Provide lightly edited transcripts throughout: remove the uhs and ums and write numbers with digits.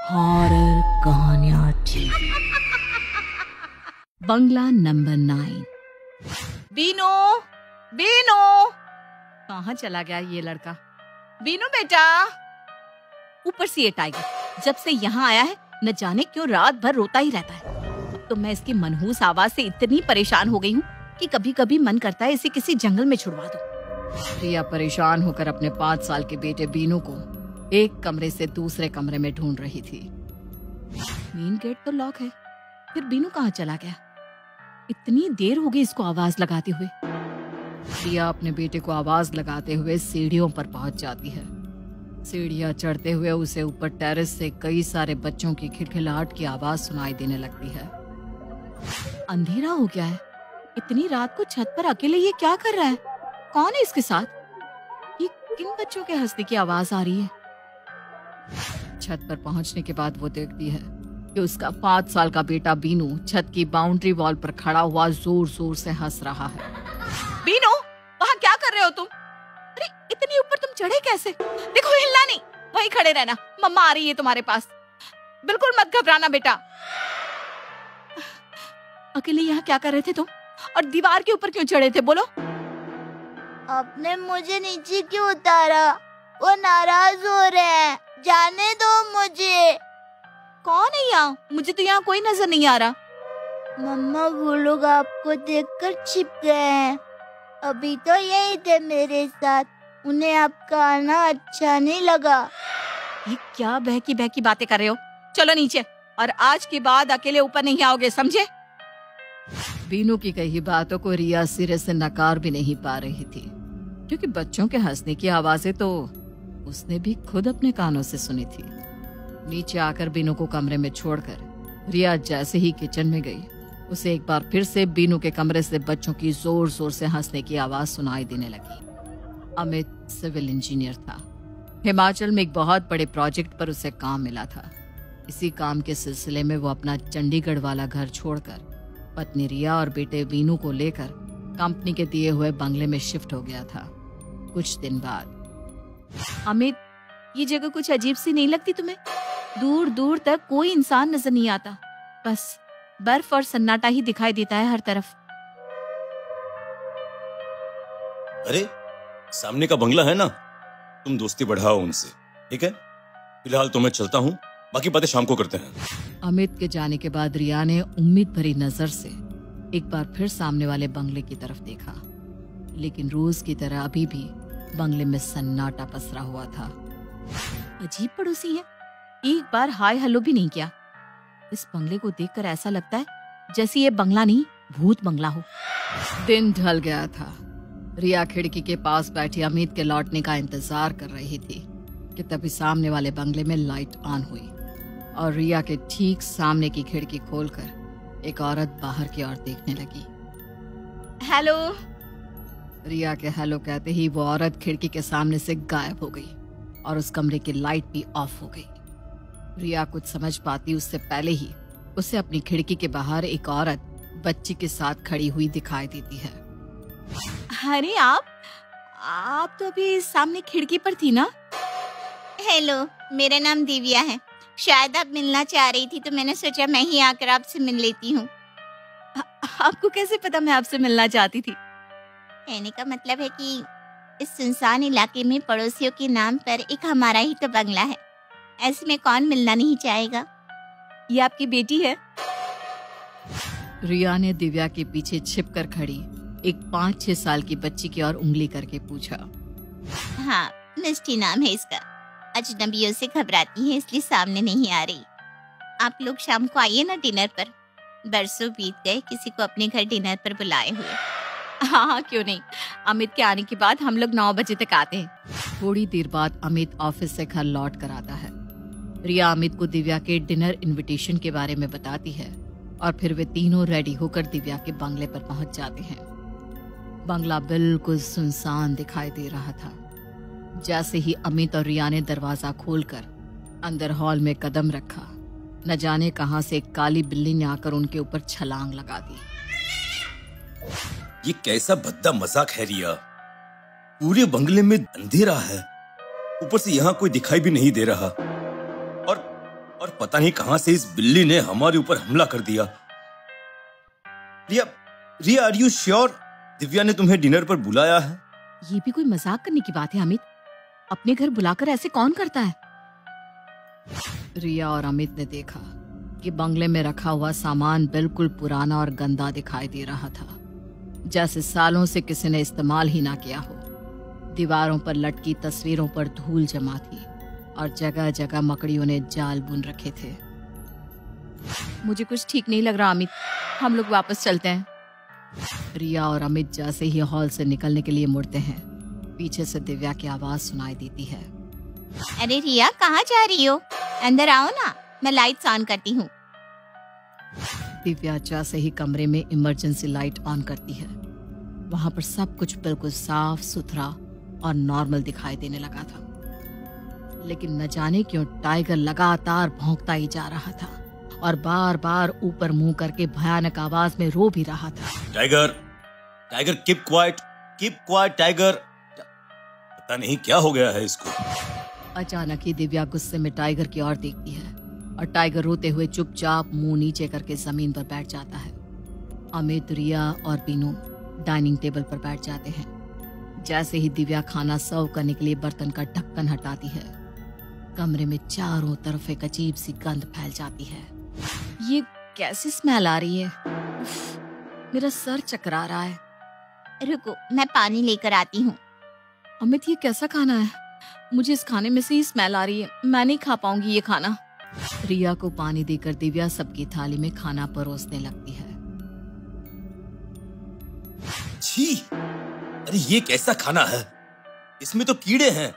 Horror कहानियां TV. बंगला number 9। Binu, Binu, कहाँ चला गया ये लड़का? बीनू बेटा। ऊपर से ये टाइगर जब से यहाँ आया है न जाने क्यों रात भर रोता ही रहता है। अब तो मैं इसकी मनहूस आवाज से इतनी परेशान हो गई हूँ कि कभी कभी मन करता है इसे किसी जंगल में छुड़वा दूं। प्रिया परेशान होकर अपने 5 साल के बेटे बीनू को एक कमरे से दूसरे कमरे में ढूंढ रही थी। मेन गेट तो लॉक है, फिर बीनू कहाँ चला गया? इतनी देर हो गई इसको आवाज लगाते हुए। प्रिया अपने बेटे को आवाज लगाते हुए सीढ़ियों पर पहुंच जाती है। सीढ़ियां चढ़ते हुए उसे ऊपर टेरेस से कई सारे बच्चों की खिलखिलाहट की आवाज सुनाई देने लगती है। अंधेरा हो गया है, इतनी रात को छत पर अकेले ये क्या कर रहा है? कौन है इसके साथ? ये किन बच्चों के हंसने की आवाज आ रही है? छत पर पहुंचने के बाद वो देखती है कि उसका 5 साल का बेटा बीनू छत की बाउंड्री वॉल पर खड़ा हुआ जोर जोर से हंस रहा है। बीनू, वहाँ क्या कर रहे हो तुम? अरे इतनी ऊपर तुम चढ़े कैसे? देखो हिलना नहीं, वहीं खड़े रहना, मम्मा आ रही है तुम्हारे पास। बिल्कुल मत घबराना बेटा। अकेले यहाँ क्या कर रहे थे तुम? और दीवार के ऊपर क्यों चढ़े थे बोलो? आपने मुझे नीचे क्यों उतारा? वो नाराज हो रहे हैं, जाने दो मुझे। कौन है यहाँ? मुझे तो यहाँ कोई नजर नहीं आ रहा। मम्मा वो लोग आपको देखकर छिप गए हैं। अभी तो यही थे मेरे साथ, उन्हें आपका आना अच्छा नहीं लगा। ये क्या बहकी बहकी बातें कर रहे हो? चलो नीचे, और आज के बाद अकेले ऊपर नहीं आओगे, समझे? बीनू की कही बातों को रिया सिरे से नकार भी नहीं पा रही थी, क्योंकि बच्चों के हंसने की आवाजें तो उसने भी खुद अपने कानों से सुनी थी। नीचे आकर बीनू को कमरे में छोड़कर रिया जैसे ही किचन में गई, उसे एक बार फिर से बीनू के कमरे से बच्चों की जोर जोर से हंसने की आवाज सुनाई देने लगी। अमित सिविल इंजीनियर था। हिमाचल में एक बहुत बड़े प्रोजेक्ट पर उसे काम मिला था। इसी काम के सिलसिले में वो अपना चंडीगढ़ वाला घर छोड़कर पत्नी रिया और बेटे बीनू को लेकर कंपनी के दिए हुए बंगले में शिफ्ट हो गया था। कुछ दिन बाद, अमित, ये जगह कुछ अजीब सी नहीं लगती तुम्हें? दूर दूर तक कोई इंसान नजर नहीं आता, बस बर्फ और सन्नाटा ही दिखाई देता है हर तरफ। अरे सामने का बंगला है ना, तुम दोस्ती बढ़ाओ उनसे, ठीक है? फिलहाल तो मैं चलता हूँ, बाकी बातें शाम को करते हैं। अमित के जाने के बाद रिया ने उम्मीद भरी नजर से एक बार फिर सामने वाले बंगले की तरफ देखा, लेकिन रोज की तरह अभी भी बंगले में सन्नाटा पसरा हुआ था। अजीब पड़ोसी है, एक बार हाय हेलो भी नहीं किया। इस बंगले को देखकर ऐसा लगता है जैसे ये बंगला नहीं, भूत बंगला हो। दिन ढल गया था। रिया खिड़की के पास बैठी अमित के लौटने का इंतजार कर रही थी कि तभी सामने वाले बंगले में लाइट ऑन हुई और रिया के ठीक सामने की खिड़की खोलकर एक औरत बाहर की ओर देखने लगी। हेलो। रिया के हेलो कहते ही वो औरत खिड़की के सामने से गायब हो गई और उस कमरे की लाइट भी ऑफ हो गई। रिया कुछ समझ पाती उससे पहले ही उसे अपनी खिड़की के बाहर एक औरत बच्ची के साथ खड़ी हुई दिखाई देती है। अरे आप तो अभी सामने खिड़की पर थी ना? हेलो, मेरा नाम दिव्या है। शायद आप मिलना चाह रही थी, तो मैंने सोचा मैं ही आकर आपसे मिल लेती हूँ। आपको कैसे पता मैं आपसे मिलना चाहती थी? कहने का मतलब है कि इस सुनसान इलाके में पड़ोसियों के नाम पर एक हमारा ही तो बंगला है, ऐसे में कौन मिलना नहीं चाहेगा। ये आपकी बेटी है? रिया ने दिव्या के पीछे छिपकर खड़ी एक 5-6 साल की बच्ची की ओर उंगली करके पूछा। हाँ, मिष्टी नाम है इसका। अजनबियों से घबराती है, इसलिए सामने नहीं आ रही। आप लोग शाम को आइए ना डिनर पर। बरसों बीत गए किसी को अपने घर डिनर पर बुलाए हुए। हाँ, क्यों नहीं। अमित के आने के बाद हम लोग 9 बजे तक आते हैं। थोड़ी देर बाद अमित ऑफिस से घर लौट कर आता है। रिया अमित को दिव्या के डिनर इनविटेशन के बारे में बताती है और फिर वे तीनों रेडी होकर दिव्या के बंगले पर पहुंच जाते हैं। बंगला बिल्कुल सुनसान दिखाई दे रहा था। जैसे ही अमित और रिया ने दरवाजा खोलकर अंदर हॉल में कदम रखा, न जाने कहां से एक काली बिल्ली ने आकर उनके ऊपर छलांग लगा दी। ये कैसा भद्दा मजाक है रिया? पूरे बंगले में अंधेरा है, ऊपर से यहाँ कोई दिखाई भी नहीं दे रहा, और पता नहीं कहां से इस बिल्ली ने हमारे ऊपर हमला कर दिया। रिया, रिया, आर यू श्योर दिव्या ने तुम्हें डिनर पर बुलाया है? ये भी कोई मजाक करने की बात है अमित? अपने घर बुलाकर ऐसे कौन करता है? रिया और अमित ने देखा कि बंगले में रखा हुआ सामान बिल्कुल पुराना और गंदा दिखाई दे रहा था, जैसे सालों से किसी ने इस्तेमाल ही ना किया हो। दीवारों पर लटकी तस्वीरों पर धूल जमा थी और जगह जगह मकड़ियों ने जाल बुन रखे थे। मुझे कुछ ठीक नहीं लग रहा अमित, हम लोग वापस चलते हैं। रिया और अमित जैसे ही हॉल से निकलने के लिए मुड़ते हैं, पीछे से दिव्या की आवाज सुनाई देती है। अरे रिया, कहाँ जा रही हो? अंदर आओ ना, मैं लाइट्स ऑन करती हूँ। दिव्या जैसे ही कमरे में इमरजेंसी लाइट ऑन करती है, वहां पर सब कुछ बिल्कुल साफ सुथरा और नॉर्मल दिखाई देने लगा था। लेकिन न जाने क्यों टाइगर लगातार भौंकता ही जा रहा था और बार बार ऊपर मुंह करके भयानक आवाज में रो भी रहा था। Tiger, tiger, keep quiet tiger. पता नहीं क्या हो गया है इसको। अचानक ही दिव्या गुस्से में टाइगर की ओर देखती है और टाइगर रोते हुए चुपचाप मुंह नीचे करके जमीन पर बैठ जाता है। अमित, रिया और बीनू डाइनिंग टेबल पर बैठ जाते हैं। जैसे ही दिव्या खाना सर्व करने के लिए बर्तन का ढक्कन हटाती है, कमरे में चारों तरफ एक अजीब सी गंध फैल जाती है। ये कैसी स्मेल आ रही है? उफ, मेरा सर चकरा रहा है। रुको, मैं पानी लेकर आती हूँ। अमित, ये कैसा खाना है? मुझे इस खाने में से ही स्मेल आ रही है, मैं नहीं खा पाऊंगी ये खाना। रिया को पानी देकर दिव्या सबकी थाली में खाना परोसने लगती है। छी, अरे ये कैसा खाना है? इसमें तो कीड़े हैं,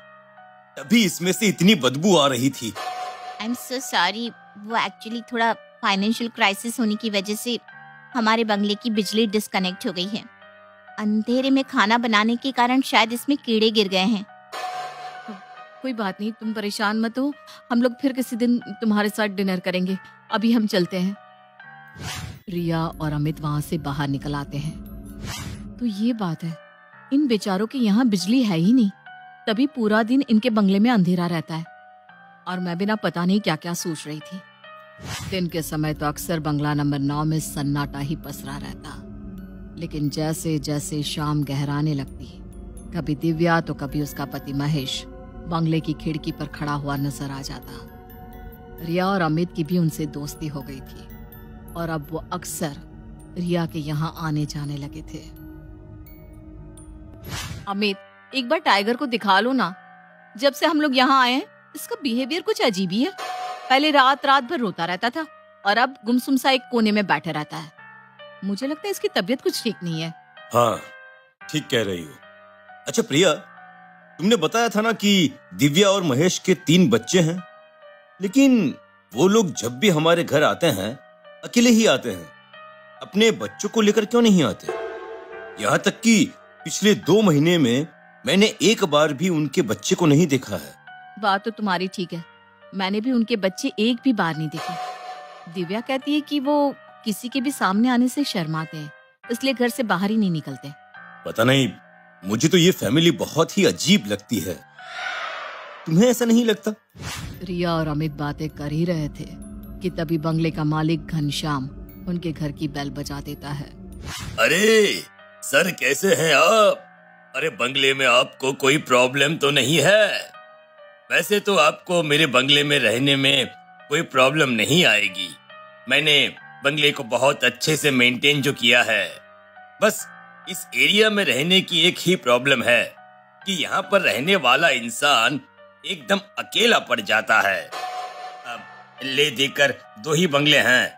तभी इसमें से इतनी बदबू आ रही थी। आई एम सो सॉरी, वो एक्चुअली थोड़ा फाइनेंशियल क्राइसिस होने की वजह से हमारे बंगले की बिजली डिस्कनेक्ट हो गई है। अंधेरे में खाना बनाने के कारण शायद इसमें कीड़े गिर गए हैं। कोई बात नहीं, तुम परेशान मत हो, हम लोग फिर किसी दिन तुम्हारे साथ डिनर करेंगे। अभी हम चलते हैं। रिया और अमित वहां से बाहर निकल आते हैं। तो ये बात है, इन बेचारों के यहाँ बिजली है ही नहीं, तभी पूरा दिन इनके बंगले में अंधेरा रहता है। और मैं भी ना पता नहीं क्या क्या सोच रही थी। दिन के समय तो अक्सर बंगला नंबर 9 में सन्नाटा ही पसरा रहता, लेकिन जैसे जैसे शाम गहराने लगती, कभी दिव्या तो कभी उसका पति महेश बंगले की खिड़की पर खड़ा हुआ नजर आ जाता। रिया और अमित की भी उनसे दोस्ती हो गई थी और अब वो अक्सर रिया के यहाँ आने जाने लगे थे। अमित, एक बार टाइगर को दिखा लो ना। जब से हम लोग यहाँ आए हैं, इसका बिहेवियर कुछ अजीब ही है। पहले रात रात भर रोता रहता था और अब गुमसुम सा एक कोने में बैठा रहता है। मुझे लगता है इसकी तबीयत कुछ ठीक नहीं है। हाँ, ठीक कह रही हो। अच्छा प्रिया, तुमने बताया था ना कि दिव्या और महेश के 3 बच्चे हैं, लेकिन वो लोग जब भी हमारे घर आते हैं अकेले ही आते हैं, अपने बच्चों को लेकर क्यों नहीं आते? यहाँ तक कि पिछले 2 महीने में मैंने एक बार भी उनके बच्चे को नहीं देखा है। बात तो तुम्हारी ठीक है, मैंने भी उनके बच्चे एक भी बार नहीं देखे। दिव्या कहती है कि वो किसी के भी सामने आने से शर्माते हैं, इसलिए घर से बाहर ही नहीं निकलते। पता नहीं, मुझे तो ये फैमिली बहुत ही अजीब लगती है। तुम्हें ऐसा नहीं लगता? रिया और अमित बातें कर ही रहे थे कि तभी बंगले का मालिक घनश्याम उनके घर की बेल बजा देता है। अरे सर, कैसे हैं आप? अरे बंगले में आपको कोई प्रॉब्लम तो नहीं है? वैसे तो आपको मेरे बंगले में रहने में कोई प्रॉब्लम नहीं आएगी। मैंने बंगले को बहुत अच्छे से मेंटेन जो किया है। बस इस एरिया में रहने की एक ही प्रॉब्लम है कि यहाँ पर रहने वाला इंसान एकदम अकेला पड़ जाता है। अब ले देकर 2 ही बंगले हैं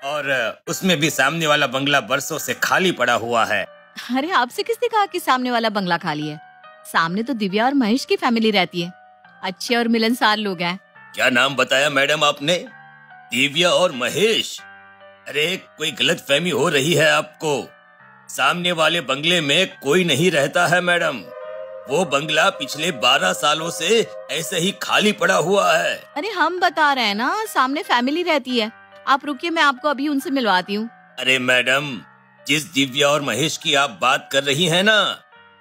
और उसमें भी सामने वाला बंगला बरसों से खाली पड़ा हुआ है। अरे आपसे किसने कहा कि सामने वाला बंगला खाली है? सामने तो दिव्या और महेश की फैमिली रहती है, अच्छे और मिलनसार लोग हैं। क्या नाम बताया मैडम आपने? दिव्या और महेश? अरे कोई गलतफहमी हो रही है आपको। सामने वाले बंगले में कोई नहीं रहता है मैडम। वो बंगला पिछले 12 सालों से ऐसे ही खाली पड़ा हुआ है। अरे हम बता रहे हैं ना, सामने फैमिली रहती है। आप रुकिए, मैं आपको अभी उनसे मिलवाती हूँ। अरे मैडम, जिस दिव्या और महेश की आप बात कर रही हैं ना,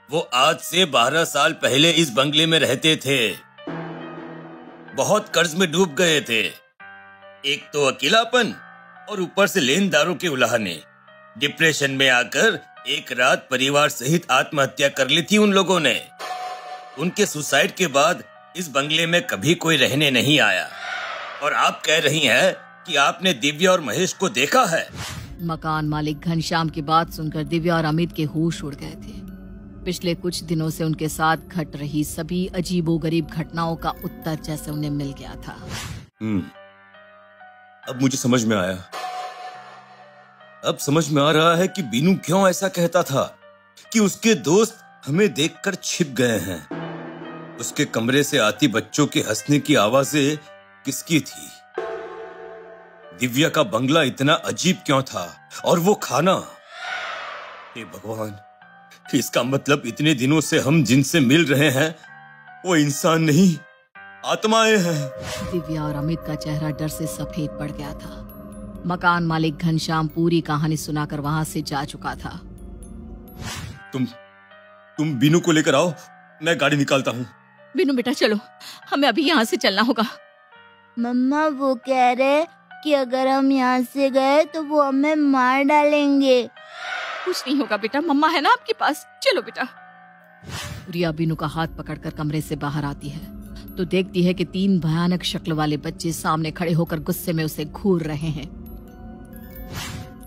वो आज से 12 साल पहले इस बंगले में रहते थे। बहुत कर्ज में डूब गए थे, एक तो अकेलापन और ऊपर से लेनदारों के उलाहने। डिप्रेशन में आकर एक रात परिवार सहित आत्महत्या कर ली थी उन लोगों ने। उनके सुसाइड के बाद इस बंगले में कभी कोई रहने नहीं आया। और आप कह रही हैं कि आपने दिव्या और महेश को देखा है। मकान मालिक घनश्याम की बात सुनकर दिव्या और अमित के होश उड़ गए थे। पिछले कुछ दिनों से उनके साथ घट रही सभी अजीबोगरीब घटनाओं का उत्तर जैसे उन्हें मिल गया था। अब मुझे समझ में आया। अब समझ में आ रहा है कि बीनू क्यों ऐसा कहता था कि उसके दोस्त हमें देखकर छिप गए हैं। उसके कमरे से आती बच्चों के हंसने की आवाजें किसकी थी? दिव्या का बंगला इतना अजीब क्यों था? और वो खाना, हे भगवान, इसका मतलब इतने दिनों से हम जिनसे मिल रहे हैं वो इंसान नहीं, आत्माएं हैं। दिव्या और अमित का चेहरा डर से सफेद पड़ गया था। मकान मालिक घनश्याम पूरी कहानी सुनाकर वहां से जा चुका था। तुम बीनू को लेकर आओ, मैं गाड़ी निकालता हूँ। बीनू बेटा चलो, हमें अभी यहाँ से चलना होगा। मम्मा वो कह रहे कि अगर हम यहाँ से गए तो वो हमें मार डालेंगे। कुछ नहीं होगा बेटा, मम्मा है ना आपके पास, चलो बेटा। रिया बीनू का हाथ पकड़कर कमरे से बाहर आती है तो देखती है कि 3 भयानक शक्ल वाले बच्चे सामने खड़े होकर गुस्से में उसे घूर रहे हैं।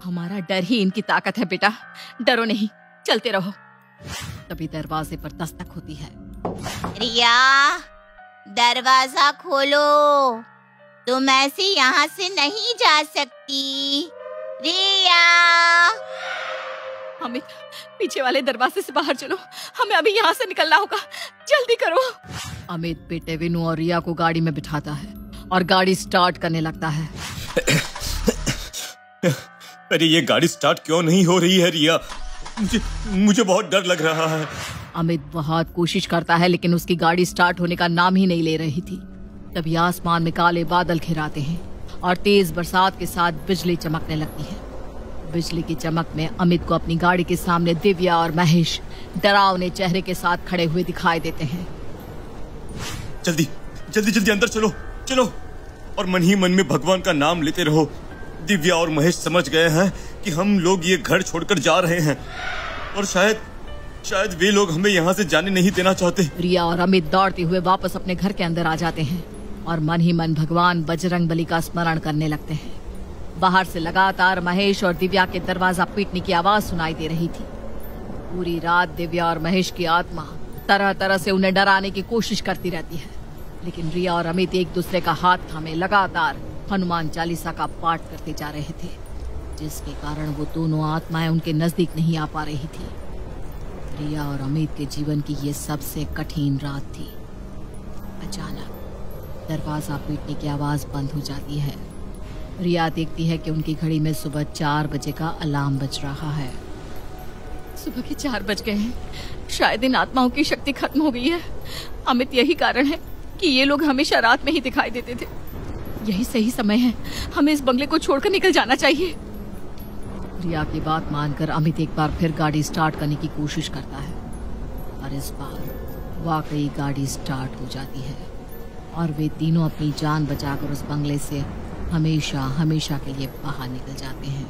हमारा डर ही इनकी ताकत है बेटा, डरो नहीं, चलते रहो। तभी दरवाजे पर दस्तक होती है। रिया, दरवाजा खोलो, तुम ऐसे यहाँ से नहीं जा सकती। रिया, अमित पीछे वाले दरवाजे से बाहर चलो, हमें अभी यहाँ से निकलना होगा, जल्दी करो। अमित बेटे विनू और रिया को गाड़ी में बिठाता है और गाड़ी स्टार्ट करने लगता है। अरे ये गाड़ी स्टार्ट क्यों नहीं हो रही है रिया? मुझे बहुत डर लग रहा है। अमित बहुत कोशिश करता है लेकिन उसकी गाड़ी स्टार्ट होने का नाम ही नहीं ले रही थी। तभी आसमान में काले बादल घिराते हैं और तेज बरसात के साथ बिजली चमकने लगती है। बिजली की चमक में अमित को अपनी गाड़ी के सामने दिव्या और महेश डरावने चेहरे के साथ खड़े हुए दिखाई देते हैं। जल्दी जल्दी जल्दी अंदर चलो चलो, और मन ही मन में भगवान का नाम लेते रहो। दिव्या और महेश समझ गए हैं कि हम लोग ये घर छोड़कर जा रहे हैं और शायद वे लोग हमें यहाँ से जाने नहीं देना चाहते। रिया और अमित दौड़ते हुए वापस अपने घर के अंदर आ जाते हैं और मन ही मन भगवान बजरंगबली का स्मरण करने लगते हैं। बाहर से लगातार महेश और दिव्या के दरवाजा पीटने की आवाज सुनाई दे रही थी। पूरी रात दिव्या और महेश की आत्मा तरह तरह से उन्हें डराने की कोशिश करती रहती है, लेकिन रिया और अमित एक दूसरे का हाथ थामे लगातार हनुमान चालीसा का पाठ करते जा रहे थे, जिसके कारण वो दोनों आत्माएं उनके नजदीक नहीं आ पा रही थी। रिया और अमित के जीवन की ये सबसे कठिन रात थी। अचानक दरवाजा पीटने की आवाज बंद हो जाती है। रिया देखती है कि उनकी घड़ी में सुबह 4 बजे का अलार्म बज रहा है। सुबह के 4 बज गए हैं, शायद इन आत्माओं की शक्ति खत्म हो गई है। अमित, यही कारण है कि ये लोग हमेशा रात में ही दिखाई देते थे। यही सही समय है, हमें इस बंगले को छोड़कर निकल जाना चाहिए। रिया की बात मानकर अमित एक बार फिर गाड़ी स्टार्ट करने की कोशिश करता है और इस बार वाकई गाड़ी स्टार्ट हो जाती है और वे तीनों अपनी जान बचाकर उस बंगले से हमेशा हमेशा के लिए बाहर निकल जाते हैं।